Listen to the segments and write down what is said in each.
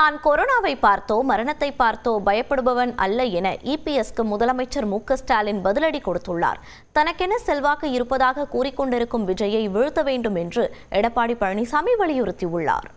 தான் கொரோனாவை பார்த்தோ மரணத்தை பார்த்தோ பயப்படுபவன் அல்ல என இபிஎஸ்க்கு முதலமைச்சர் மு க ஸ்டாலின் பதிலடி கொடுத்துள்ளார். தனக்கென செல்வாக்கு இருப்பதாக கூறிக்கொண்டிருக்கும் விஜயை வீழ்த்த வேண்டும் என்று எடப்பாடி பழனிசாமி வலியுறுத்தியுள்ளார்.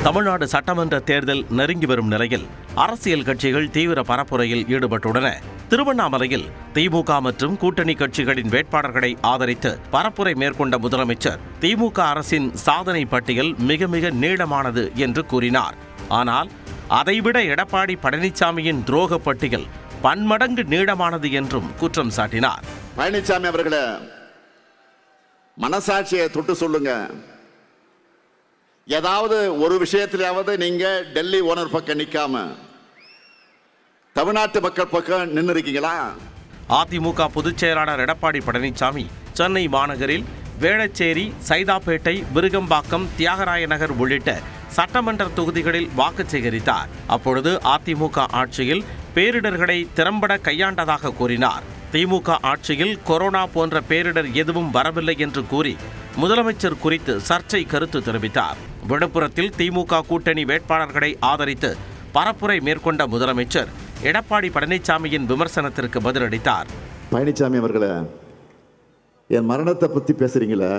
தமிழ்நாடு சட்டமன்ற தேர்தல் நெருங்கி வரும் நிலையில் அரசியல் கட்சிகள் தீவிர பரப்புரையில் ஈடுபட்டுள்ளன. திருவண்ணாமலையில் திமுக மற்றும் கூட்டணி கட்சிகளின் வேட்பாளர்களை ஆதரித்து பரப்புரை மேற்கொண்ட முதலமைச்சர் திமுக அரசின் சாதனை பட்டியல் மிக மிக நீளமானது என்று கூறினார். ஆனால் அதைவிட எடப்பாடி பழனிசாமியின் துரோக பட்டியல் பன்மடங்கு நீளமானது என்றும் குற்றம் சாட்டினார். பழனிசாமி அவர்களே, மனசாட்சியை தொட்டு சொல்லுங்க, ஏதாவது ஒரு விஷயத்திலாவது நீங்க டெல்லி ஓனர் பக்கம் நிக்காம தமிழ்நாட்டு மக்கள் பக்கம் நின்று இருக்கீங்களா? அதிமுக பொதுச் செயலாளர் எடப்பாடி பழனிசாமி சென்னை மாநகரில் வேளச்சேரி, சைதாப்பேட்டை, விருகம்பாக்கம், தியாகராய நகர் உள்ளிட்ட சட்டமன்ற தொகுதிகளில் வாக்கு சேகரித்தார். அப்பொழுது அதிமுக ஆட்சியில் பேரிடர்களை திறம்பட கையாண்டதாக கூறினார். திமுக ஆட்சியில் கொரோனா போன்ற பேரிடர் எதுவும் வரவில்லை என்று கூறி முதலமைச்சர் குறித்து சர்ச்சை கருத்து தெரிவித்தார். விழுப்புரத்தில் திமுக கூட்டணி வேட்பாளர்களை ஆதரித்து பரப்புரை மேற்கொண்ட முதலமைச்சர் எடப்பாடி பழனிசாமியின் விமர்சனத்திற்கு பதிலளித்தார். பழனிசாமி அவர்களே, என் மரணத்தை பற்றி பேசுறீங்களே,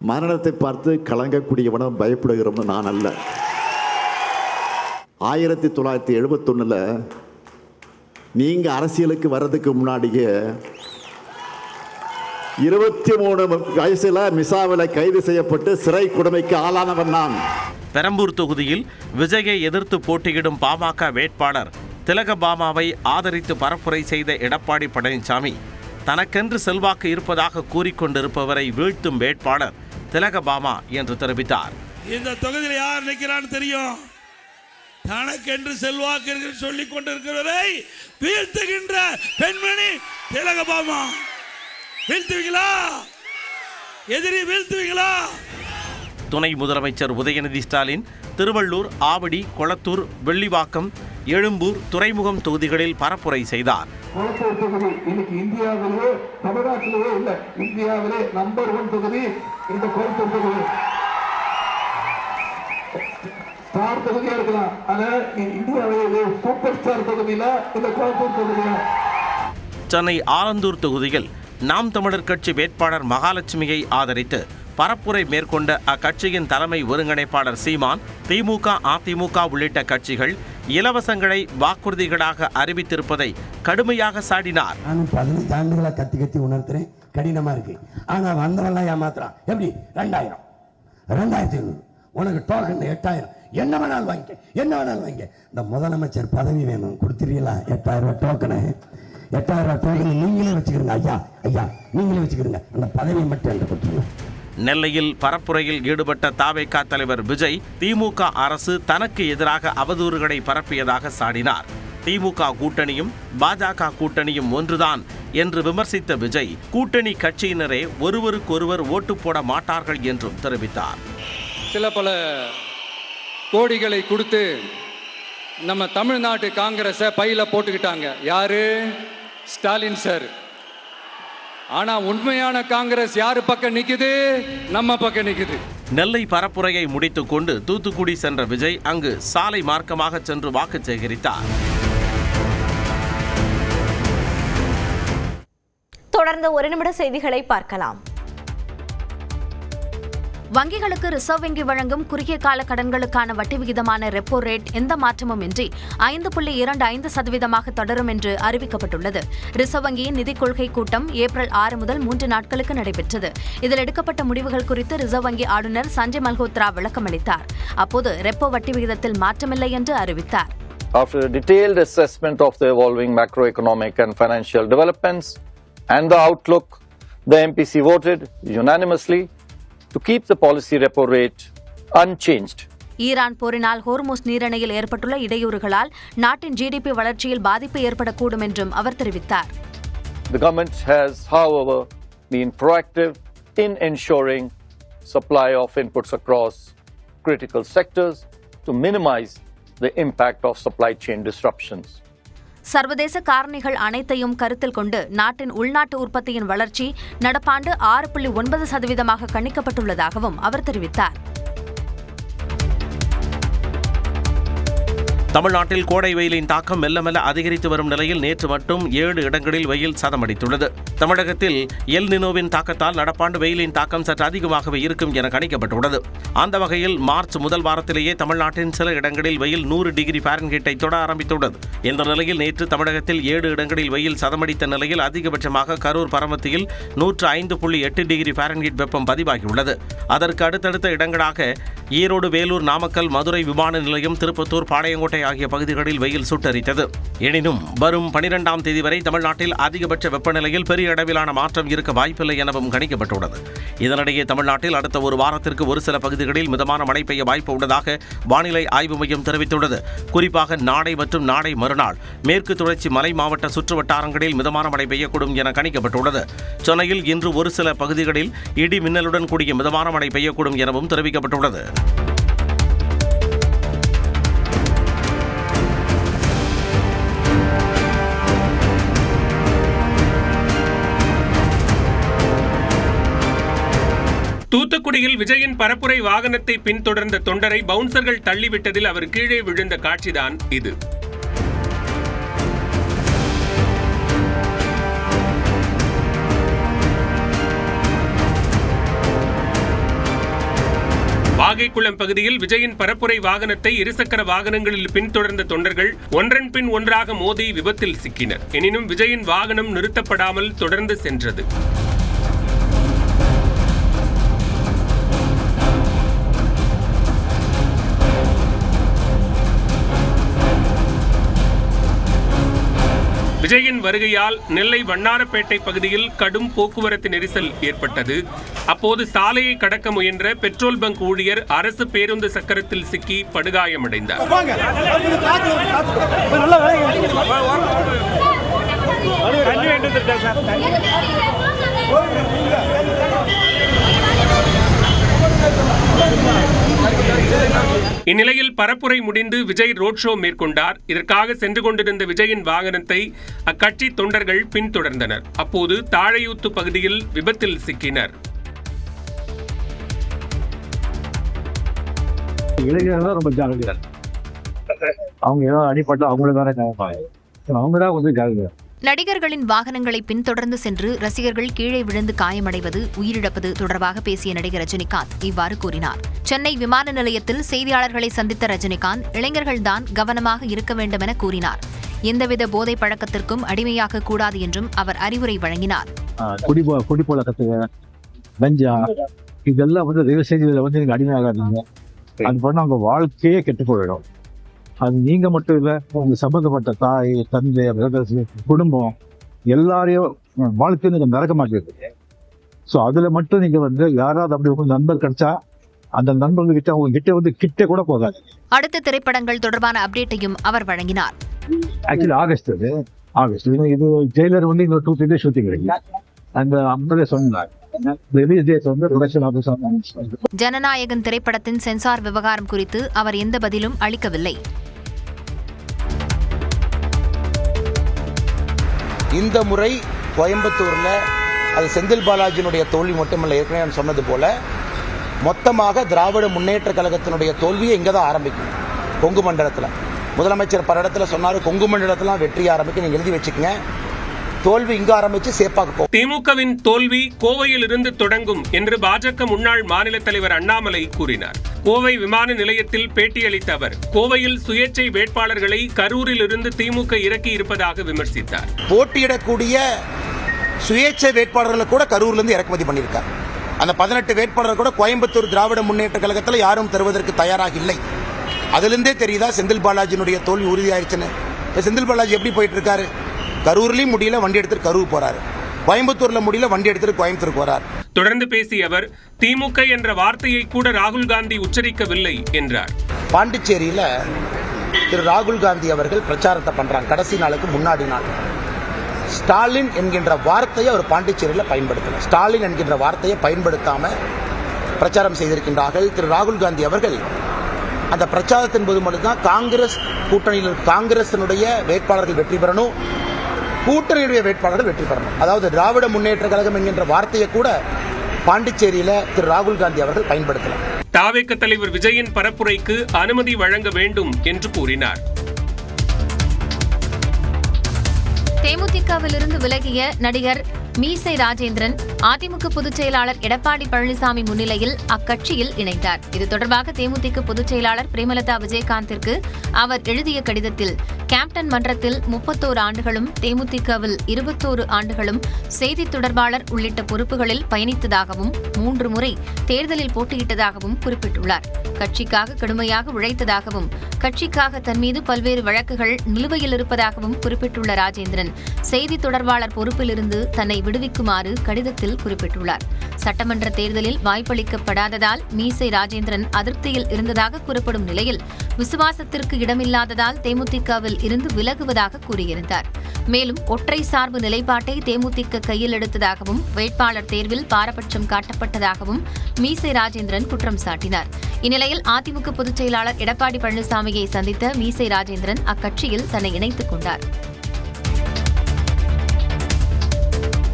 மரணத்தை பார்த்து கலங்கக்கூடியவனும் பயப்படுகிறவனும் நான் அல்ல. 1971 நீங்க அரசியலுக்கு வர்றதுக்கு முன்னாடியே 23 வயசுல மிசாவில் கைது செய்யப்பட்டு சிறை கொடுமைக்கு ஆளானவன் நான். பெரம்பூர் தொகுதியில் விஜயை எதிர்த்து போட்டியிடும் பாமக வேட்பாளர் திலகபாமாவை ஆதரித்து பரப்புரை செய்த எடப்பாடி பழனிசாமி தனக்கென்று செல்வாக்கு இருப்பதாக கூறிக்கொண்டிருப்பவரை வீழ்த்தும் வேட்பாளர் திலகபாமா என்று தெரிவித்தார். இந்த தொகுதியில் யார் நிற்கிறான்னு தெரியும். தனக்கென்று செல்வாக்கு சொல்லிக் கொண்டிருக்கிறவரை வீழ்த்துகின்ற பெண்மணி திலகபாமா. வீழ்த்துவீங்களா? எதிரி வீழ்த்துவீங்களா? துணை முதலமைச்சர் உதயநிதி ஸ்டாலின் திருவள்ளூர், ஆவடி, கொளத்தூர், வெள்ளிவாக்கம், எழும்பூர், துறைமுகம் தொகுதிகளில் பரப்புரை செய்தார். கொளத்தூர் தொகுதி இன்னைக்கு இந்தியாவிலேயே, தமிழ்நாட்டிலேயே இல்ல, இந்தியாவிலே நம்பர் 1 தொகுதி இந்த கொளத்தூர் தொகுதி. ஸ்டார் தொகுதியா இருக்கலாம், ஆனா இந்தியாவிலே சூப்பர் ஸ்டார் தொகுதியில இந்த கொளத்தூர் தொகுதியா. சென்னை ஆலந்தூர் தொகுதியில் நாம் தமிழர் கட்சி வேட்பாளர் மகாலட்சுமியை ஆதரித்து பரப்புரை மேற்கொண்ட அக்கட்சியின் தலைமை ஒருங்கிணைப்பாளர் சீமான் திமுக, அதிமுக உள்ளிட்ட கட்சிகள் இலவசங்களை வாக்குறுதிகளாக அறிவித்திருப்பதை கடுமையாக சாடினார். நானும் 15 ஆண்டுகளா கத்தி உணர்த்துறேன், கடினமா இருக்கு. ஆனா வந்தவெல்லாம் ஏமாத்துறான். எப்படி? 2000, 2500, உனக்கு டோக்கன் 8000, என்ன வேணாலும் வாங்கிக்க. இந்த முதலமைச்சர் பதவி வேணும், கொடுத்துறீங்களா? 8000 ரூபாய் டோக்கனு, 8000 டோக்கன் நீங்களே வச்சுக்கிறீங்க. ஐயா நீங்களே வச்சுக்கிறீங்க, அந்த பதவியை மட்டும் என்கிட்ட கொடுத்துருங்க. நெல்லையில் பரப்புரையில் ஈடுபட்ட தாவேகா தலைவர் விஜய் திமுக அரசு தனக்கு எதிராக அவதூறுகளை பரப்பியதாக சாடினார். திமுக கூட்டணியும் பாஜக கூட்டணியும் ஒன்றுதான் என்று விமர்சித்த விஜய் கூட்டணி கட்சியினரே ஒருவருக்கொருவர் ஓட்டு போட மாட்டார்கள் என்றும் தெரிவித்தார். சில பல கோடிகளை கொடுத்து நம்ம தமிழ்நாட்டு காங்கிரஸை பையில போட்டுக்கிட்டாங்க. யாரு? ஸ்டாலின் சார். ஆனா உண்மையான காங்கிரஸ் யாரு பக்கம் நிக்குது? நம்ம பக்கம் நிக்குது. நெல்லை பரப்புரையை முடித்துக் கொண்டு தூத்துக்குடி சென்ற விஜய் அங்கு சாலை மார்க்கமாக சென்று வாக்கு சேகரித்தார். தொடர்ந்து 1 நிமிட செய்திகளை பார்க்கலாம். வங்கிகளுக்கு ரிசர்வ் வங்கி வழங்கும் குறுகிய கால கடன்களுக்கான வட்டி விகிதமான ரெப்போ ரேட் எந்த மாற்றமும் இன்றி 5.25% தொடரும் என்று அறிவிக்கப்பட்டுள்ளது. ரிசர்வ் வங்கியின் நிதிக் கொள்கை கூட்டம் ஏப்ரல் 6 முதல் 3 நாட்களுக்கு நடைபெற்றது. இதில் எடுக்கப்பட்ட முடிவுகள் குறித்து ரிசர்வ் வங்கி ஆளுநர் சஞ்சய் மல்ஹோத்ரா விளக்கமளித்தார். அப்போது ரெப்போ வட்டி விகிதத்தில் மாற்றமில்லை என்று அறிவித்தார். After a detailed assessment of the evolving macroeconomic and financial developments and the outlook, the MPC voted unanimously to keep the policy repo rate unchanged. Iran போரினால் ஹோர்முஸ் நீரிணையில் ஏற்பட்டுள்ள இடையூறுகளால் நாட்டின் ஜிடிபி வளர்ச்சியில் பாதிப்பு ஏற்படக்கூடும் என்றும் அவர் தெரிவித்தார். The government has, however, been proactive in ensuring supply of inputs across critical sectors to minimize the impact of supply chain disruptions. சர்வதேச காரணிகள் அனைத்தையும் கருத்தில் கொண்டு நாட்டின் உள்நாட்டு உற்பத்தியின் வளர்ச்சி நடப்பாண்டு 6.9% கணிக்கப்பட்டுள்ளதாகவும் அவர் தெரிவித்தார். தமிழ்நாட்டில் கோடை வெயிலின் தாக்கம் மெல்ல மெல்ல அதிகரித்து வரும் நிலையில் நேற்று மட்டும் 7 இடங்களில் வெயில் சதமடித்துள்ளது. தமிழகத்தில் எல் நினோவின் தாக்கத்தால் நடப்பாண்டு வெயிலின் தாக்கம் சற்று அதிகமாகவே இருக்கும் என கணிக்கப்பட்டுள்ளது. அந்த வகையில் மார்ச் முதல் வாரத்திலேயே தமிழ்நாட்டின் சில இடங்களில் வெயில் 100 டிகிரி ஃபாரன்ஹீட்டை தொட ஆரம்பித்துள்ளது. இந்த நிலையில் நேற்று தமிழகத்தில் 7 இடங்களில் வெயில் சதமடித்த நிலையில் அதிகபட்சமாக கரூர் பரமத்தியில் 105.8 டிகிரி ஃபாரன்ஹீட் வெப்பம் பதிவாகியுள்ளது. அதற்கு அடுத்தடுத்த இடங்களாக ஈரோடு, வேலூர், நாமக்கல், மதுரை விமான நிலையம், திருப்பத்தூர், பாளையங்கோட்டை ஆகிய பகுதிகளில் வெயில் சுட்டரித்தது. எனினும் வரும் 12ஆம் தேதி வரை தமிழ்நாட்டில் அதிகபட்ச வெப்பநிலையில் பெரிய அளவிலான மாற்றம் இருக்க வாய்ப்பில்லை எனவும் கணிக்கப்பட்டுள்ளது. இதனிடையே தமிழ்நாட்டில் அடுத்த ஒரு வாரத்திற்கு ஒரு சில பகுதிகளில் மிதமான மழை பெய்ய வாய்ப்பு உள்ளதாக வானிலை ஆய்வு மையம் தெரிவித்துள்ளது. குறிப்பாக நாளை மற்றும் நாளை மறுநாள் மேற்கு தொடர்ச்சி மலை மாவட்ட சுற்று வட்டாரங்களில் மிதமான மழை பெய்யக்கூடும் என கணிக்கப்பட்டுள்ளது. சென்னையில் இன்று ஒரு சில பகுதிகளில் இடி மின்னலுடன் கூடிய மிதமான மழை பெய்யக்கூடும் எனவும் தெரிவிக்கப்பட்டுள்ளது. தூத்துக்குடியில் விஜயின் பரப்புரை வாகனத்தை பின்தொடர்ந்த தொண்டரை பவுன்சர்கள் தள்ளிவிட்டதில் அவர் கீழே விழுந்த காட்சிதான் இது. வாகைக்குளம் பகுதியில் விஜயின் பரப்புரை வாகனத்தை இருசக்கர வாகனங்களில் பின்தொடர்ந்த தொண்டர்கள் ஒன்றன் பின் ஒன்றாக மோதி விபத்தில் சிக்கினர். எனினும் விஜயின் வாகனம் நிறுத்தப்படாமல் தொடர்ந்து சென்றது. விஜயின் வருகையால் நெல்லை வண்ணாரப்பேட்டை பகுதியில் கடும் போக்குவரத்து நெரிசல் ஏற்பட்டது. அப்போது சாலையை கடக்க முயன்ற பெட்ரோல் பங்க் ஊழியர் அரசு பேருந்து சக்கரத்தில் சிக்கி படுகாயமடைந்தார். இந்நிலையில் பரப்புரை முடிந்து விஜய் ரோட் ஷோ மேற்கொண்டார். இதற்காக சென்று கொண்டிருந்த விஜயின் வாகனத்தை அக்கட்சி தொண்டர்கள் பின்தொடர்ந்தனர். அப்போது தாழையூத்து பகுதியில் விபத்தில் சிக்கினர். இளைஞர்கள் ரொம்ப ஜாகிரதையா அவங்க ஏதாவது அடிப்பட்டு அவங்களதான் கொஞ்சம் ஜாகிரதையா. நடிகர்களின் வாகனங்களை பின்தொடர்ந்து சென்று ரசிகர்கள் கீழே விழுந்து காயமடைவது, உயிரிழப்பது தொடர்பாக பேசிய நடிகர் ரஜினிகாந்த் இவ்வாறு கூறினார். சென்னை விமான நிலையத்தில் செய்தியாளர்களை சந்தித்த ரஜினிகாந்த் இளைஞர்கள்தான் கவனமாக இருக்க வேண்டும் என கூறினார். எந்தவித போதை பழக்கத்திற்கும் அடிமையாக கூடாது என்றும் அவர் அறிவுரை வழங்கினார். குடிப்பழக்கத்துக்கு கஞ்சா இதெல்லாம் தயவு செய்து நீங்க அடிமையாகாதீங்க. அது பண்ண அவங்க வாழ்க்கையே கெட்டு போயிடும். அது நீங்க மட்டும் இல்ல, உங்க சம்பந்தப்பட்ட தாய், தந்தை, குடும்பம் எல்லாரையும் வாழ்க்கையை நீங்க மறக்க மாட்டேங்குது. ஸோ அதுல மட்டும் நீங்க யாராவது அப்படி உங்க நண்பர் கிடைச்சா அந்த நண்பர்கள் கிட்ட அவங்க கிட்ட கூட போகாது. அடுத்த திரைப்படங்கள் தொடர்பான அப்டேட்டையும் அவர் வழங்கினார். ஆக்சுவலி ஆகஸ்ட் இது ஜெயிலர் இந்த 2-3 days ஷூட்டிங் இருக்கு. அந்த அப்பவே சொன்னார். ஜனநாயகன் திரைப்படத்தின் சென்சார் விவகாரம் குறித்து அவர் எந்த பதிலும் அளிக்கவில்லை. இந்த முறை கோயம்புத்தூர்ல அது செந்தில் பாலாஜியினுடைய தோல்வி மட்டுமல்ல, ஏற்கனவே நான் சொன்னது போல மொத்தமாக திராவிட முன்னேற்ற கழகத்தினுடைய தோல்வியை இங்கே தான் ஆரம்பிக்கும். கொங்கு மண்டலத்தில் முதலமைச்சர் பல இடத்துல சொன்னார், கொங்கு மண்டலத்தில் வெற்றி ஆரம்பிக்க நீங்க எழுதி வச்சுக்கங்க. தோல்வி இங்க ஆரம்பிச்சு சேப்பாக்கு. திமுகவின் தோல்வி கோவையில் இருந்து தொடங்கும் என்று பாஜக முன்னாள் மாநில தலைவர் அண்ணாமலை கூறினார். கோவை விமான நிலையத்தில் பேட்டியளித்த அவர் கோவையில் சுயேட்சை வேட்பாளர்களை கரூரில் இருந்து திமுக இறக்கி இருப்பதாக விமர்சித்தார். போட்டியிடக்கூடிய சுயேட்சை வேட்பாளர்களை கூட கரூர்ல இருந்து இறக்குமதி பண்ணியிருக்கார். அந்த 18 வேட்பாளர்கள் கூட கோயம்புத்தூர் திராவிட முன்னேற்ற கழகத்தில் யாரும் தருவதற்கு தயாராக இல்லை. அதிலிருந்தே தெரியுதா செந்தில் பாலாஜியினுடைய தோல்வி உறுதியாயிருச்சுன்னு. செந்தில் பாலாஜி எப்படி போயிட்டு இருக்காரு? கரூர்லயும் முடியல, வண்டி எடுத்துட்டு கரூர் போறாரு. கோயம்புத்தூர்ல முடியல, வண்டி எடுத்துட்டு கோயம்புத்தூர் போறார். தொடர்ந்து பேசிய அவர் திமுக என்ற வார்த்தையை கூட ராகுல் காந்தி உச்சரிக்கவில்லை என்றார். பாண்டிச்சேரியில திரு ராகுல் காந்தி அவர்கள் பிரச்சாரத்தை பண்றாங்க. கடைசி நாளுக்கு முன்னாடி நாள் ஸ்டாலின் என்கின்ற வார்த்தையை அவர் பாண்டிச்சேரியில் பயன்படுத்தல. ஸ்டாலின் என்கின்ற வார்த்தையை பயன்படுத்தாம பிரச்சாரம் செய்திருக்கின்றார்கள். திரு ராகுல் காந்தி அவர்கள் அந்த பிரச்சாரத்தின் போது மட்டும்தான் காங்கிரஸ் கூட்டணியில் காங்கிரசினுடைய வேட்பாளர்கள் வெற்றி பெறணும், கூட்டணியுடைய வேட்பாளர்கள் வெற்றி பெறணும். அதாவது திராவிட முன்னேற்ற கழகம் என்கின்ற வார்த்தையை கூட பாண்டிச்சேரியில திரு ராகுல் காந்தி அவர்கள் பயன்படுத்தலாம். தாவேக தலைவர் விஜயின் பரப்புரைக்கு அனுமதி வழங்க வேண்டும் என்று கூறினார். தேமுதிகவிலிருந்து விலகிய நடிகர் மீசை ராஜேந்திரன் அதிமுக பொதுச் செயலாளர் எடப்பாடி பழனிசாமி முன்னிலையில் அக்கட்சியில் இணைந்தார். இது தொடர்பாக தேமுதிக பொதுச் செயலாளர் பிரேமலதா விஜயகாந்திற்கு அவர் எழுதிய கடிதத்தில் கேப்டன் மன்றத்தில் 31 ஆண்டுகளும் தேமுதிகவில் 21 ஆண்டுகளும் செய்தி தொடர்பாளர் உள்ளிட்ட பொறுப்புகளில் பயணித்ததாகவும் 3 முறை தேர்தலில் போட்டியிட்டதாகவும் குறிப்பிட்டுள்ளார். கட்சிக்காக கடுமையாக உழைத்ததாகவும் கட்சிக்காக தன் மீது பல்வேறு வழக்குகள் நிலுவையில் இருப்பதாகவும் குறிப்பிட்டுள்ள ராஜேந்திரன் செய்தி தொடர்பாளர் பொறுப்பிலிருந்து தன்னை விடுவிக்குமாறு கடிதத்தில் குறிப்பிட்டுள்ளார். சட்டமன்ற தேர்தலில் வாய்ப்பளிக்கப்படாததால் மீசை ராஜேந்திரன் அதிருப்தியில் இருந்ததாக கூறப்படும் நிலையில் விசுவாசத்திற்கு இடமில்லாததால் தேமுதிகவில் இருந்து விலகுவதாக கூறியிருந்தார். மேலும் ஒற்றை சார்பு நிலைப்பாட்டை தேமுதிக கையில் எடுத்ததாகவும் வேட்பாளர் தேர்வில் பாரபட்சம் காட்டப்பட்டதாகவும் மீசை ராஜேந்திரன் குற்றம் சாட்டினார். இந்நிலையில் அதிமுக பொதுச் செயலாளர் எடப்பாடி பழனிசாமியை சந்தித்த மீசை ராஜேந்திரன் அக்கட்சியில் தன்னை இணைத்துக் கொண்டார்.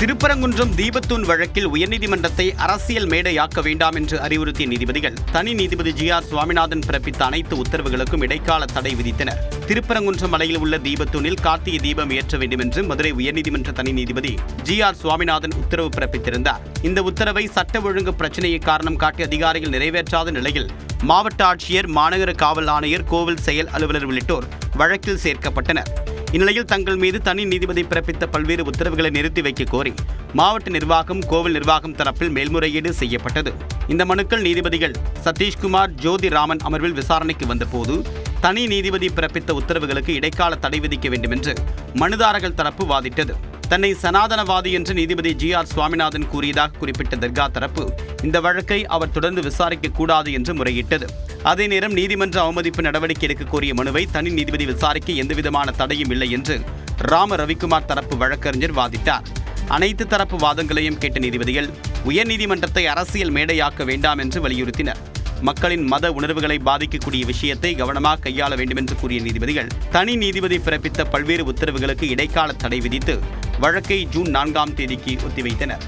திருப்பரங்குன்றம் தீபத்தூண் வழக்கில் உயர்நீதிமன்றத்தை அரசியல் மேடையாக்க வேண்டாம் என்று அறிவுறுத்திய நீதிபதிகள் தனி நீதிபதி GR சுவாமிநாதன் பிறப்பித்த அனைத்து உத்தரவுகளுக்கும் இடைக்கால தடை விதித்தனர். திருப்பரங்குன்றம் மலையில் உள்ள தீபத்தூணில் கார்த்திகை தீபம் ஏற்ற வேண்டும் என்று மதுரை உயர்நீதிமன்ற தனி நீதிபதி GR சுவாமிநாதன் உத்தரவு பிறப்பித்திருந்தார். இந்த உத்தரவை சட்ட ஒழுங்கு பிரச்சினையை காரணம் காட்டி அதிகாரிகள் நிறைவேற்றாத நிலையில் மாவட்ட ஆட்சியர், மாநகர காவல் ஆணையர், கோவில் செயல் அலுவலர் உள்ளிட்டோர் வழக்கில் சேர்க்கப்பட்டனர். இந்நிலையில் தங்கள் மீது தனி நீதிபதி பிறப்பித்த பல்வேறு உத்தரவுகளை நிறுத்தி வைக்க கோரி மாவட்ட நிர்வாகம், கோவில் நிர்வாகம் தரப்பில் மேல்முறையீடு செய்யப்பட்டது. இந்த மனுக்கள் நீதிபதிகள் சதீஷ்குமார், ஜோதி ராமன் அமர்வில் விசாரணைக்கு வந்தபோது தனி நீதிபதி பிறப்பித்த உத்தரவுகளுக்கு இடைக்கால தடை விதிக்க வேண்டும் என்று மனுதாரர்கள் தரப்பு வாதிட்டது. தன்னை சனாதனவாதி என்று நீதிபதி GR சுவாமிநாதன் கூறியதாக குறிப்பிட்ட தர்கா தரப்பு இந்த வழக்கை அவர் தொடர்ந்து விசாரிக்க கூடாது என்று முறையிட்டது. அதே நேரம் நீதிமன்ற அவமதிப்பு நடவடிக்கை எடுக்க கோரிய மனுவை தனி நீதிபதி விசாரிக்க எந்தவிதமான தடையும் இல்லை என்று ராம ரவிக்குமார் தரப்பு வழக்கறிஞர் வாதிட்டார். அனைத்து தரப்பு வாதங்களையும் கேட்ட நீதிபதிகள் உயர்நீதிமன்றத்தை அரசியல் மேடையாக்க வேண்டாம் என்று வலியுறுத்தினர். மக்களின் மத உணர்வுகளை பாதிக்கக்கூடிய விஷயத்தை கவனமாக கையாள வேண்டும் என்று கூறிய நீதிபதிகள் தனி நீதிபதி பிறப்பித்த பல்வேறு உத்தரவுகளுக்கு இடைக்கால தடை விதித்து வழக்கை ஜூன் 4ஆம் தேதிக்கு ஒத்திவைத்தனர்.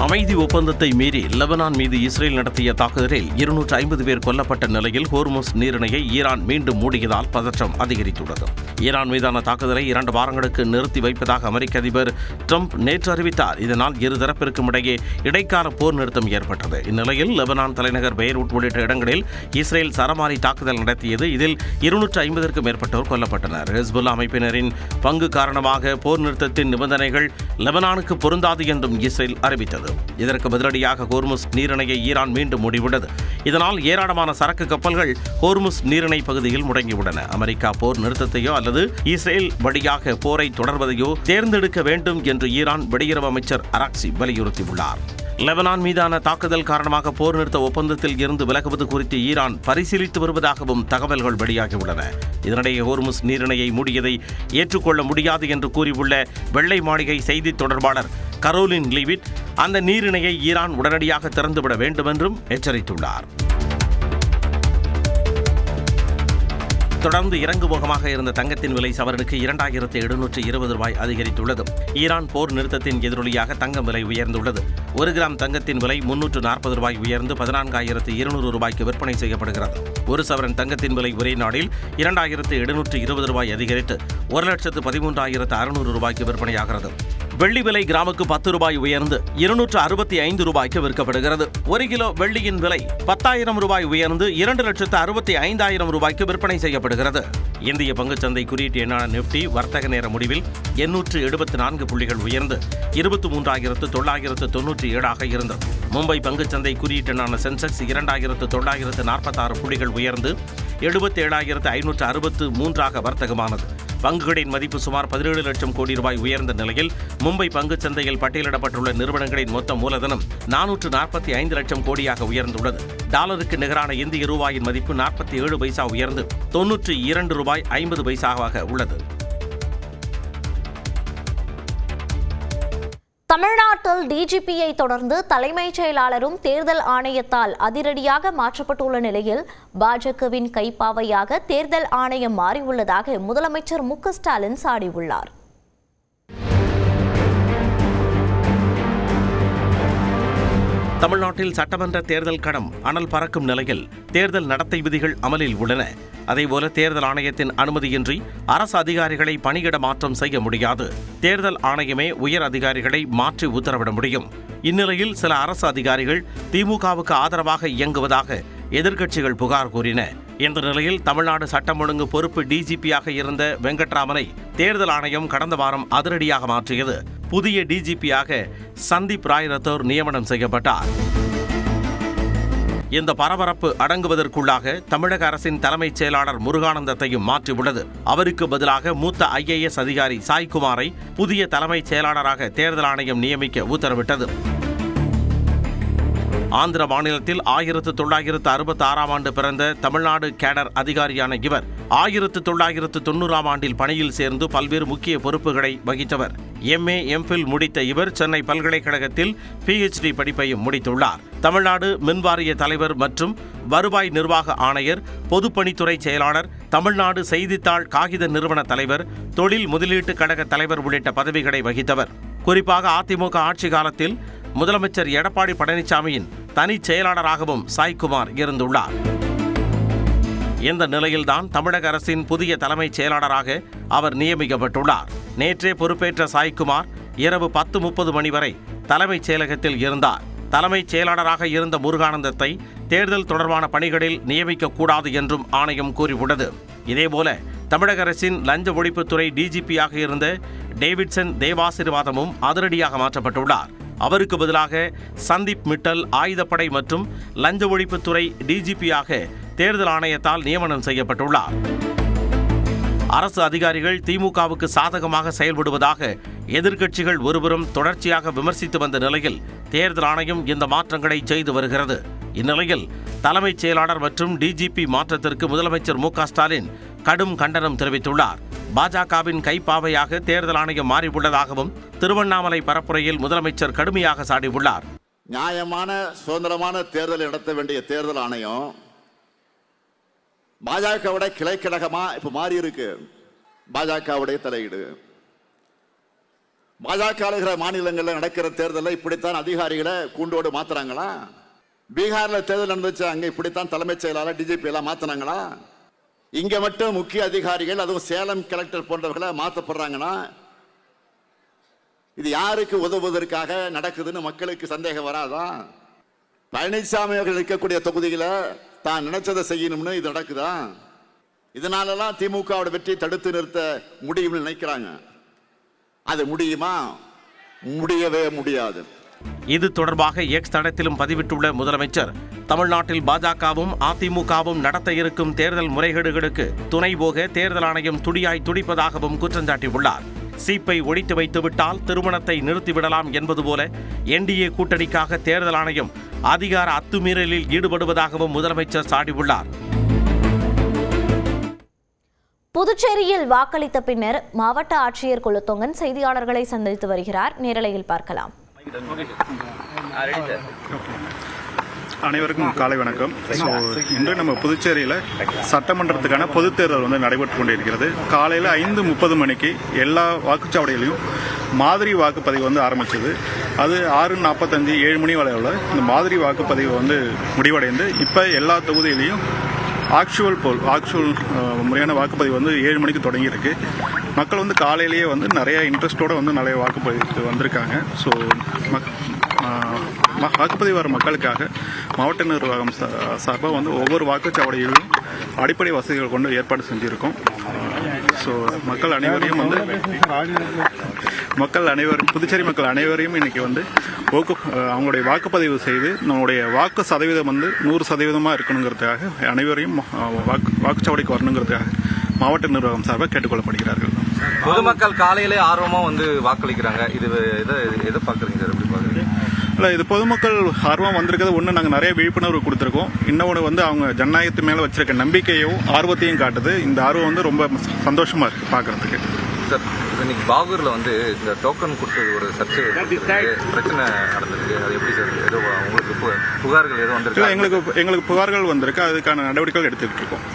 அமைதி ஒப்பந்தத்தை மீறி லெபனான் மீது இஸ்ரேல் நடத்திய தாக்குதலில் 250 பேர் கொல்லப்பட்ட நிலையில் ஹோர்முஸ் நீரிணையை ஈரான் மீண்டும் மூடியதால் பதற்றம் அதிகரித்துள்ளது. ஈரான் மீதான தாக்குதலை 2 வாரங்களுக்கு நிறுத்தி வைப்பதாக அமெரிக்க அதிபர் ட்ரம்ப் நேற்று அறிவித்தார். இதனால் இருதரப்பிற்கும் இடையே இடைக்கால போர் நிறுத்தம் ஏற்பட்டது. இந்நிலையில் லெபனான் தலைநகர் பெய்ரூட் உள்ளிட்ட இடங்களில் இஸ்ரேல் சரமாரி தாக்குதல் நடத்தியது. இதில் 250க்கும் மேற்பட்டோர் கொல்லப்பட்டனர். ஹெஸ்புல்லா அமைப்பினரின் பங்கு காரணமாக போர் நிறுத்தத்தின் நிபந்தனைகள் லெபனானுக்கு பொருந்தாது என்றும் இஸ்ரேல் அறிவித்தது. இதற்கு பதிலடியாக ஹோர்முஸ் நீரிணையை ஈரான் மீண்டும் மூடிவிட்டது. இதனால் ஏராளமான சரக்கு கப்பல்கள் ஹோர்முஸ் நீரிணை பகுதியில் முடங்கியுள்ளன. அமெரிக்கா போர் நிறுத்தத்தையோ அல்லது இஸ்ரேல் வழியாக போரை தொடர்வதையோ தேர்ந்தெடுக்க வேண்டும் என்று ஈரான் வெளியுறவு அமைச்சர் அராக்சி வலியுறுத்தியுள்ளார். லெபனான் மீதான தாக்குதல் காரணமாக போர் நிறுத்த ஒப்பந்தத்தில் இருந்து விலகுவது குறித்து ஈரான் பரிசீலித்து வருவதாகவும் தகவல்கள் வெளியாகியுள்ளன. இதனிடையே ஹோர்முஸ் நீரிணையை மூடியதை ஏற்றுக்கொள்ள முடியாது என்று கூறியுள்ள வெள்ளை மாளிகை செய்தி தொடர்பாளர் கரோலின் லீவிட் அந்த நீரிணையை ஈரான் உடனடியாக திறந்துவிட வேண்டும் என்றும் எச்சரித்துள்ளார். தொடர்ந்து இறங்குமுகமாக இருந்த தங்கத்தின் விலை சவரனுக்கு 2720 ரூபாய் அதிகரித்துள்ளது. ஈரான் போர் நிறுத்தத்தின் எதிரொலியாக தங்கம் விலை உயர்ந்துள்ளது. 1 கிராம் தங்கத்தின் விலை 340 ரூபாய் உயர்ந்து 14,200 ரூபாய்க்கு விற்பனை செய்யப்படுகிறது. 1 சவரன் தங்கத்தின் விலை ஒரே நாளில் 2720 ரூபாய் அதிகரித்து 1,13,600 ரூபாய்க்கு விற்பனையாகிறது. வெள்ளி விலை கிராமுக்கு 10 ரூபாய் உயர்ந்து 265 ரூபாய்க்கு விற்கப்படுகிறது. 1 கிலோ வெள்ளியின் விலை 10,000 ரூபாய் உயர்ந்து 2,65,000 ரூபாய்க்கு விற்பனை செய்யப்படுகிறது. இந்திய பங்குச்சந்தை குறியீட்டு எண்ணான நிப்டி வர்த்தக நேர முடிவில் 874 புள்ளிகள் உயர்ந்து 23,997 இருந்தது. மும்பை பங்குச்சந்தை குறியீட்டு எண்ணான சென்செக்ஸ் 2,946 புள்ளிகள் உயர்ந்து 77,563 வர்த்தகமானது. பங்குகளின் மதிப்பு சுமார் 17 லட்சம் கோடி ரூபாய் உயர்ந்த நிலையில் மும்பை பங்குச் சந்தையில் பட்டியலிடப்பட்டுள்ள நிறுவனங்களின் மொத்த மூலதனம் 445 லட்சம் கோடியாக உயர்ந்துள்ளது. டாலருக்கு நிகரான இந்திய ரூபாயின் மதிப்பு 47 பைசா உயர்ந்து 92 ரூபாய் 50 பைசாவாக உள்ளது. தமிழ்நாட்டில் டிஜிபியை தொடர்ந்து தலைமைச் செயலாளரும் தேர்தல் ஆணையத்தால் அதிரடியாக மாற்றப்பட்டுள்ள நிலையில் பாஜகவின் கைப்பாவையாக தேர்தல் ஆணையம் மாறியுள்ளதாக முதலமைச்சர் மு.க.ஸ்டாலின் சாடியுள்ளார். தமிழ்நாட்டில் சட்டமன்ற தேர்தல் களம் அனல் பறக்கும் நிலையில் தேர்தல் நடத்தை விதிகள் அமலில் உள்ளன. அதேபோல தேர்தல் ஆணையத்தின் அனுமதியின்றி அரசு அதிகாரிகளை பணியிட மாற்றம் செய்ய முடியாது. தேர்தல் ஆணையமே உயர் அதிகாரிகளை மாற்றி உத்தரவிட முடியும். இந்நிலையில் சில அரசு அதிகாரிகள் திமுகவுக்கு ஆதரவாக இயங்குவதாக எதிர்க்கட்சிகள் புகார் கூறின. இந்த நிலையில் தமிழ்நாடு சட்டம் ஒழுங்கு பொறுப்பு டிஜிபியாக இருந்த வெங்கட்ராமனை தேர்தல் ஆணையம் கடந்த வாரம் அதிரடியாக மாற்றியது. புதிய டிஜிபியாக சந்தீப் ராய் ரத்தோர் நியமனம் செய்யப்பட்டார். இந்த பரபரப்பு அடங்குவதற்குள்ளாக தமிழக அரசின் தலைமைச் செயலாளர் முருகானந்தத்தையும் மாற்றியுள்ளது. அவருக்கு பதிலாக மூத்த IAS அதிகாரி சாய்குமாரை புதிய தலைமைச் செயலாளராக தேர்தல் ஆணையம் நியமிக்க உத்தரவிட்டது. ஆந்திர மாநிலத்தில் 1966ஆம் ஆண்டு பிறந்த தமிழ்நாடு கேடர் அதிகாரியான இவர் 1990ஆம் ஆண்டில் பணியில் சேர்ந்து பல்வேறு முக்கிய பொறுப்புகளை வகித்தவர். MA MPhil முடித்த இவர் சென்னை பல்கலைக்கழகத்தில் PhD படிப்பையும் முடித்துள்ளார். தமிழ்நாடு மின்வாரிய தலைவர் மற்றும் வருவாய் நிர்வாக ஆணையர், பொதுப்பணித்துறை செயலாளர், தமிழ்நாடு செய்தித்தாள் காகித நிறுவன தலைவர், தொழில் முதலீட்டு கழக தலைவர் உள்ளிட்ட பதவிகளை வகித்தவர். குறிப்பாக அதிமுக ஆட்சி காலத்தில் முதலமைச்சர் எடப்பாடி பழனிசாமியின் தனி செயலாளராகவும் சாய்குமார் இருந்துள்ளார். இந்த நிலையில்தான் தமிழக அரசின் புதிய தலைமைச் செயலாளராக அவர் நியமிக்கப்பட்டுள்ளார். நேற்றே பொறுப்பேற்ற சாய்குமார் இரவு 10:30 மணி வரை தலைமைச் செயலகத்தில் இருந்தார். தலைமைச் செயலாளராக இருந்த முருகானந்தத்தை தேர்தல் தொடர்பான பணிகளில் நியமிக்கக்கூடாது என்றும் ஆணையம் கூறியுள்ளது. இதேபோல தமிழக அரசின் லஞ்ச ஒழிப்புத்துறை டிஜிபியாக இருந்த டேவிட்சன் தேவாசீர்வாதமும் அதிரடியாக மாற்றப்பட்டுள்ளார். அவருக்கு பதிலாக சந்தீப் மிட்டல் ஆயுதப்படை மற்றும் லஞ்ச ஒழிப்புத்துறை டிஜிபியாக தேர்தல் ஆணையத்தால் நியமனம் செய்யப்பட்டுள்ளார். அரசு அதிகாரிகள் திமுகவுக்கு சாதகமாக செயல்படுவதாக எதிர்க்கட்சிகள் ஒருபுறம் தொடர்ச்சியாக விமர்சித்து வந்த நிலையில் தேர்தல் ஆணையம் இந்த மாற்றங்களை செய்து வருகிறது. இந்நிலையில் தலைமைச் செயலாளர் மற்றும் டிஜிபி மாற்றத்திற்கு முதலமைச்சர் மு.க.ஸ்டாலின் கடும் கண்டனம் தெரிவித்துள்ளார். பாஜகவின் கைப்பாவையாக தேர்தல் ஆணையம் மாறியுள்ளதாகவும் திருவண்ணாமலை பரப்புரையில் முதலமைச்சர் கடுமையாக சாடியுள்ளார். நியாயமான சுதந்திரமான தேர்தலை நடத்த வேண்டிய தேர்தல் ஆணையம் பாஜகவுடைய கிளைக்கழகமா இப்ப மாறி இருக்கு. பாஜகவுடைய தலையீடு. பாஜக ஆளுகிற மாநிலங்களில் நடக்கிற தேர்தலில் இப்படித்தான் அதிகாரிகளை கூண்டோடு மாத்துறாங்களா? பீகார்ல தேர்தல் நடந்துச்சு, அங்க இப்படித்தான் தலைமைச் செயலாளர் டிஜிபி எல்லாம் மாத்தினாங்களா? இங்க மட்டும் முக்கிய அதிகாரிகள், அதுவும் சேலம் கலெக்டர் போன்றவர்களை மாற்றப்படுறாங்கன்னா இது யாருக்கு உதவுவதற்காக நடக்குதுன்னு மக்களுக்கு சந்தேகம் வராதா? பழனிசாமி அவர்கள் இருக்கக்கூடிய தொகுதிகளை தான் நினைச்சதை செய்யணும்னு இது நடக்குதா? இதனாலலாம் திமுகவோட வெற்றி தடுத்து நிறுத்த முடியும்னு நினைக்கிறாங்க. அது முடியுமா? முடியவே முடியாது. இது தொடர்பாக எக்ஸ் தளத்திலும் பதிவிட்டுள்ள முதலமைச்சர், தமிழ்நாட்டில் பாஜகவும் அதிமுகவும் நடத்த இருக்கும் தேர்தல் முறைகேடுகளுக்கு துணை போக தேர்தல் ஆணையம் துடியாய் துடிப்பதாகவும் குற்றம் சாட்டியுள்ளார். சீப்பை ஒழித்து வைத்துவிட்டால் திருமணத்தை நிறுத்திவிடலாம் என்பது போல NDA கூட்டணிக்காக தேர்தல் ஆணையம் அதிகார அத்துமீறலில் ஈடுபடுவதாகவும் முதலமைச்சர் சாடியுள்ளார். புதுச்சேரியில் வாக்களித்த பின்னர் மாவட்ட ஆட்சியர் குலத்தொங்கன் செய்தியாளர்களை சந்தித்து வருகிறார். நேரலையில் பார்க்கலாம். அனைவருக்கும் காலை வணக்கம். இன்று நம்ம புதுச்சேரியில் சட்டமன்றத்துக்கான பொதுத் தேர்தல் நடைபெற்று கொண்டிருக்கிறது. காலையில் 5:30 மணிக்கு எல்லா வாக்குச்சாவடிகளையும் மாதிரி வாக்குப்பதிவு ஆரம்பிச்சது. அது 6:45 7 மணி வரையில் இந்த மாதிரி வாக்குப்பதிவு முடிவடைந்து இப்போ எல்லா தொகுதியிலையும் ஆக்சுவல் முறையான வாக்குப்பதிவு 7 மணிக்கு தொடங்கியிருக்கு. மக்கள் காலையிலேயே நிறைய இன்ட்ரெஸ்டோட நிறைய வாக்குப்பதிவுக்கு வந்திருக்காங்க. ஸோ வாக்குப்பதிவு வர மக்களுக்காக மாவட்ட நிர்வாகம் சார்பாக ஒவ்வொரு வாக்குச்சாவடியிலும் அடிப்படை வசதிகள் கொண்டு ஏற்பாடு செஞ்சுருக்கோம். ஸோ புதுச்சேரி மக்கள் அனைவரையும் இன்னைக்கு அவங்களுடைய வாக்குப்பதிவு செய்து நம்மளுடைய வாக்கு சதவீதம் 100% இருக்கணுங்கிறதுக்காக அனைவரையும் வாக்குச்சாவடிக்கு வரணுங்கிறதுக்காக மாவட்ட நிர்வாகம் சார்பாக கேட்டுக்கொள்ளப்படுகிறார்கள். பொதுமக்கள் காலையிலே ஆர்வமா வாக்களிக்கிறாங்க. இது எதை பாக்குறீங்க? எப்படி பாக்குறீங்க? இல்லை, இது பொதுமக்கள் ஆர்வம் வந்திருக்கிறது ஒன்று. நாங்கள் நிறைய விழிப்புணர்வு கொடுத்துருக்கோம். இன்னொன்று அவங்க ஜனநாயகத்து மேலே வச்சிருக்க நம்பிக்கையும் ஆர்வத்தையும் காட்டுது. இந்த ஆர்வம் ரொம்ப சந்தோஷமா இருக்கு பார்க்கறதுக்கு. சார், இன்னைக்கு பாகூரில் வந்து இந்த டோக்கன் கொடுத்தது ஒரு சர்ச்சை பிரச்சனை நடந்திருக்கு. அது எப்படி சார்? ஏதோ உங்களுக்கு புகார்கள் எதுவும் வந்திருக்கு? எங்களுக்கு புகார்கள் வந்திருக்கு. அதுக்கான நடவடிக்கைகள் எடுத்துக்கிட்டு இருக்கோம்.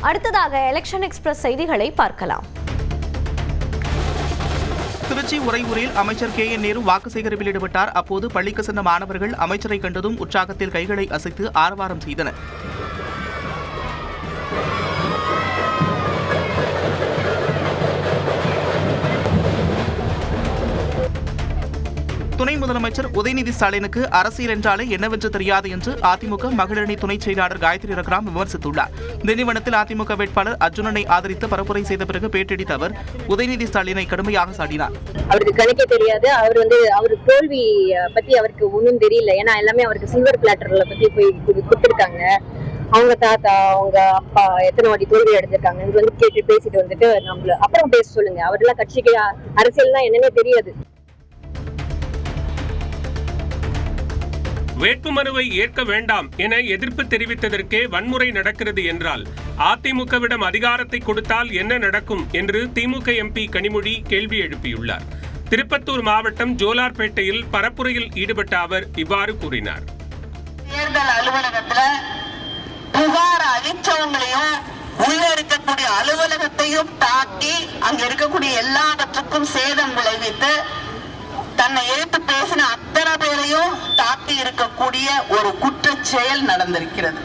அடுத்ததாக எலெக்ஷன் எக்ஸ்பிரஸ் செய்திகளை பார்க்கலாம். திருச்சி உறையூரில் அமைச்சர் கே.என். நேரு வாக்கு சேகரிப்பில் ஈடுபட்டார். அப்போது பள்ளிக்கு சென்ற மாணவர்கள் அமைச்சரை கண்டதும் உற்சாகத்தில் கைகளை அசைத்து ஆரவாரம் செய்தனர். துணை முதலமைச்சர் உதயநிதி ஸ்டாலினுக்கு அரசியல் என்றாலே என்னவென்று தெரியாது என்று அதிமுக மகளிரணி துணை செயலாளர் காயத்ரி ரகுராம் விமர்சித்துள்ளார். திண்டிவனத்தில் அதிமுக வேட்பாளர் அர்ஜுனனை ஆதரித்து பரப்புரை செய்த பிறகு பேட்டியளித்த அவர் உதயநிதி ஸ்டாலினை கடுமையாக சாடினார். அவருக்கு கணிக்க தெரியாது. அவர் தோல்வி பத்தி அவருக்கு ஒன்றும் தெரியல. ஏன்னா எல்லாமே அவருக்கு சில்வர் பிளாட்டர்ல பத்தி போய் கொடுத்துருக்காங்க. அவங்க தாத்தா அவங்க அப்பா எத்தனை வாட்டி தோல்வி அடைஞ்சிருக்காங்க இது வந்து கேட்டு பேசிட்டு வந்துட்டு நம்மள அப்புறம் பேச சொல்லுங்க. அவரெல்லாம் கட்சிக்கு அரசியல்னா என்னன்னே தெரியாது. வேட்புமனுவை ஏற்க வேண்டாம் என எதிர்ப்பு தெரிவித்ததற்கே வன்முறை நடக்கிறது என்றால் அதிமுகவிடம் அதிகாரத்தை கொடுத்தால் என்ன நடக்கும் என்று திமுக எம்பி கனிமொழி கேள்வி எழுப்பியுள்ளார். திருப்பத்தூர் மாவட்டம் ஜோலார்பேட்டையில் பரப்புரையில் ஈடுபட்ட அவர் இவ்வாறு கூறினார். தேர்தல் அலுவலகத்துல புகார் அளிச்சவங்களையும் உள்ள இருக்கக்கூடிய அலுவலகத்தையும் தாக்கி அங்க இருக்கக்கூடிய எல்லாவற்றுக்கும் சேதம் விளைவித்து தன்னை எழுத்து பேசின அத்தனை பேரையும் தாக்கி இருக்கக்கூடிய ஒரு குற்றச் செயல் நடந்திருக்கிறது.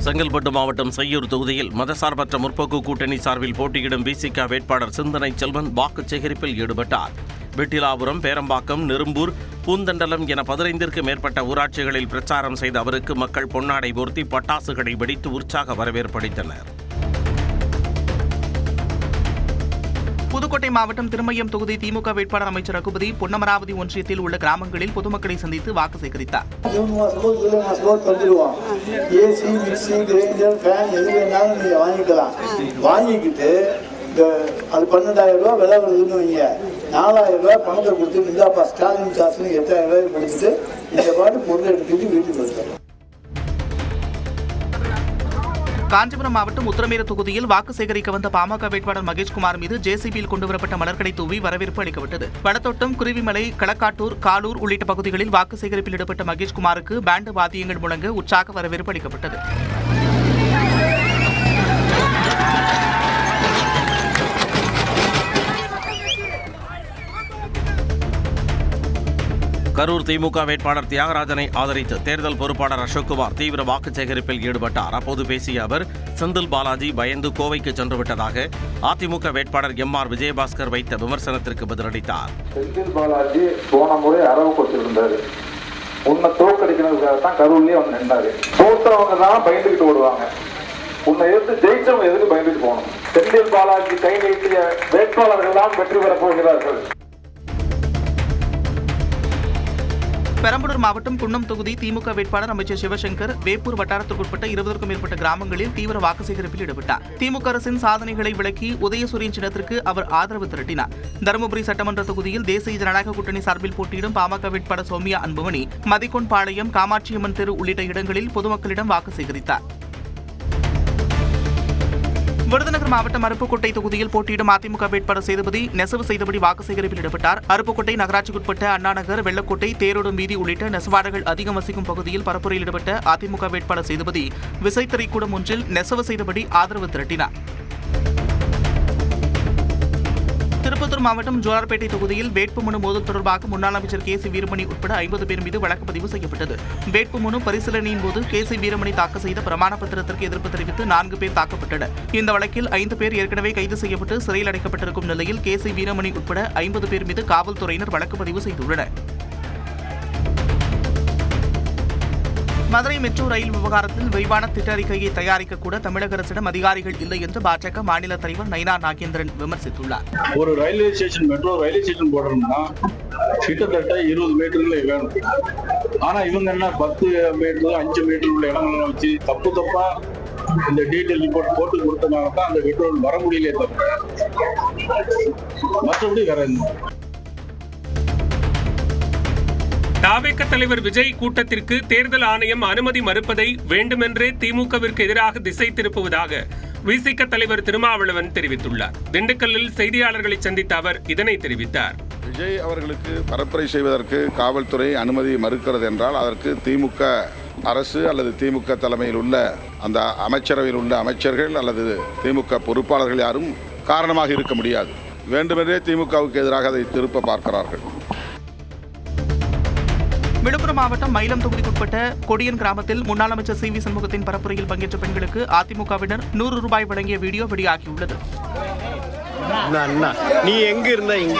செங்கல்பட்டு மாவட்டம் செய்யூர் தொகுதியில் மதசார்பற்ற முற்போக்கு கூட்டணி சார்பில் போட்டியிடும் விசிக வேட்பாளர் சிந்தனை செல்வன் வாக்கு சேகரிப்பில் ஈடுபட்டார். விட்டிலாபுரம், பேரம்பாக்கம், நெரும்பூர், பூந்தண்டலம் என 15க்கும் மேற்பட்ட ஊராட்சிகளில் பிரச்சாரம் செய்த அவருக்கு மக்கள் பொன்னாடை போர்த்தி பட்டாசுகளை வெடித்து உற்சாக வரவேற்பளித்தனர். புதுக்கோட்டை மாவட்டம் திருமயம் தொகுதி திமுக வேட்பாளர் அமைச்சர் ரகுபதி பொன்னமராவதி ஒன்றியத்தில் உள்ள கிராமங்களில் பொதுமக்களை சந்தித்து வாக்கு சேகரித்தார். வாங்கிக்கிட்டு அது 12,000 ரூபாய் விலை வருதுன்னு வைங்க, 4,000 ரூபாய் பணத்தை கொடுத்து இந்தாப்பா ஸ்டாலின் சாஸ்திரம் 8,000 ரூபாய் கொடுத்துட்டு இந்த பாட்டு பொருளை எடுத்துட்டு வீட்டுக்கு வந்துட்டாங்க. காஞ்சிபுரம் மாவட்டம் உத்தரமேறு தொகுதியில் வாக்கு சேகரிக்க வந்த பாமக வேட்பாளர் மகேஷ்குமார் மீது ஜேசிபியில் கொண்டுவரப்பட்ட மலர்களை தூவி வரவேற்பு அளிக்கப்பட்டது. வடத்தோட்டம், குருவிமலை, களக்காட்டூர், காலூர் உள்ளிட்ட பகுதிகளில் வாக்கு சேகரிப்பில் ஈடுபட்ட மகேஷ்குமாருக்கு பேண்டு வாத்தியங்கள் முழங்க உற்சாக வரவேற்பு அளிக்கப்பட்டது. கரூர் திமுக வேட்பாளர் தியாகராஜனை ஆதரித்து தேர்தல் பொறுப்பாளர் அசோக்குமார் தீவிர வாக்கு சேகரிப்பில் ஈடுபட்டார். அப்போது பேசிய அவர் செந்தில் பாலாஜி பயந்து கோவைக்கு சென்று விட்டதாக அதிமுக வேட்பாளர் எம்.ஆர். விஜயபாஸ்கர் வைத்த விமர்சனத்திற்கு பதிலளித்தார். செந்தில் பாலாஜி போன முறை அரவு கொடுத்திருந்தாரு. உன்னை தோற்கடிக்கிறதுக்காக தான் கரூர்லயே வந்து நின்றாரு. தோற்றவங்க தான் பயந்துகிட்டு ஓடுவாங்க. உன்னை எதிர்த்து ஜெயிச்சவங்க எதுக்கு பயந்துட்டு போகணும்? செந்தில் பாலாஜி கை நீட்டிய வேட்பாளர்கள் தான் வெற்றி பெறப் போகிறார்கள். பெரம்பலூர் மாவட்டம் குன்னம் தொகுதி திமுக வேட்பாளர் அமைச்சர் சிவசங்கர் வேப்பூர் வட்டாரத்திற்குட்பட்ட 20க்கும் மேற்பட்ட கிராமங்களில் தீவிர வாக்கு சேகரிப்பில் ஈடுபட்டார். திமுக அரசின் சாதனைகளை விளக்கி உதயசூரியன் சின்னத்திற்கு அவர் ஆதரவு திரட்டினார். தருமபுரி சட்டமன்ற தொகுதியில் தேசிய ஜனநாயக கூட்டணி சார்பில் போட்டியிடும் பாமக வேட்பாளர் சௌமியா அன்புமணி மதிக்கொன்பாளையம், காமாட்சியம்மன் தெரு உள்ளிட்ட இடங்களில் பொதுமக்களிடம் வாக்கு சேகரித்தார். விருதுநகர் மாவட்டம் அருப்புக்கோட்டை தொகுதியில் போட்டியிடும் அதிமுக வேட்பாளர் சேதுபதி நெசவு செய்தபடி வாக்கு சேகரிப்பில் ஈடுபட்டார். அருப்புக்கோட்டை நகராட்சிக்குட்பட்ட அண்ணாநகர், வெள்ளக்கோட்டை, தேரோடு வீதி உள்ளிட்ட நெசவாளர்கள் அதிகம் வசிக்கும் பகுதியில் பரப்புரையில் ஈடுபட்ட அதிமுக வேட்பாளர் சேதுபதி விசைத்தறிக்கூடம் ஒன்றில் நெசவு செய்தபடி ஆதரவு திரட்டினார். திருப்பத்தூர் மாவட்டம் ஜோலார்பேட்டை தொகுதியில் வேட்புமனு மோதல் தொடர்பாக முன்னாள் அமைச்சர் கே.சி. வீரமணி உட்பட 50 பேர் மீது வழக்கு பதிவு செய்யப்பட்டது. வேட்புமனு பரிசீலனையின் போது கே.சி. வீரமணி தாக்கல் செய்த பிரமாண பத்திரத்திற்கு எதிர்ப்பு தெரிவித்து 4 பேர் தாக்கப்பட்டனர். இந்த வழக்கில் 5 பேர் ஏற்கனவே கைது செய்யப்பட்டு சிறையில் அடைக்கப்பட்டிருக்கும் நிலையில் கே.சி. வீரமணி உட்பட 50 பேர் மீது காவல்துறையினர் வழக்கு பதிவு செய்துள்ளனர். மதுரை மெட்ரோ ரயில் விவகாரத்தில் விரிவான திட்ட அறிக்கையை தயாரிக்க கூட தமிழக அரசிடம் அதிகாரிகள் இல்லை என்று பாஜக மாநில தலைவர் நயினா நாகேந்திரன் விமர்சித்துள்ளார். ஒரு railway station, metro railway station போடணும்னா கிட்டத்தட்ட 20 மீட்டர்ல வேணும். ஆனா இவங்க என்ன 10 மீட்டர் 5 மீட்டர் உள்ள இடங்களை வச்சு தப்பா இந்த டீட்டெயில் ரிப்போர்ட் போட்டு கொடுத்தனால தான் அந்த மெட்ரோ வர முடியலையே தவிர மற்றபடி வேற என்ன. தாவேக தலைவர் விஜய் கூட்டத்திற்கு தேர்தல் ஆணையம் அனுமதி மறுப்பதை வேண்டுமென்றே திமுகவிற்கு எதிராக திசை திருப்புவதாக விசிக தலைவர் திருமாவளவன் தெரிவித்துள்ளார். திண்டுக்கல்லில் செய்தியாளர்களை சந்தித்த அவர் இதனை தெரிவித்தார். விஜய் அவர்களுக்கு பரப்புரை செய்வதற்கு காவல்துறை அனுமதி மறுக்கிறது என்றால் அதற்கு திமுக அரசு அல்லது திமுக தலைமையில் உள்ள அந்த அமைச்சரவையில் உள்ள அமைச்சர்கள் அல்லது திமுக பொறுப்பாளர்கள் யாரும் காரணமாக இருக்க முடியாது. வேண்டுமென்றே திமுகவுக்கு எதிராக அதை திருப்ப பார்க்கிறார்கள். விழுப்புரம் மாவட்டம் மயிலம் தொகுதிக்குட்பட்ட கொடியன் கிராமத்தில் முன்னாள் அமைச்சர் சி வி சண்முகத்தின் பரப்புரையில் பங்கேற்ற பெண்களுக்கு அதிமுகவினர் 100 ரூபாய் வழங்கிய வீடியோ வெளியாகியுள்ளது. நீ எங்க இருந்த இங்க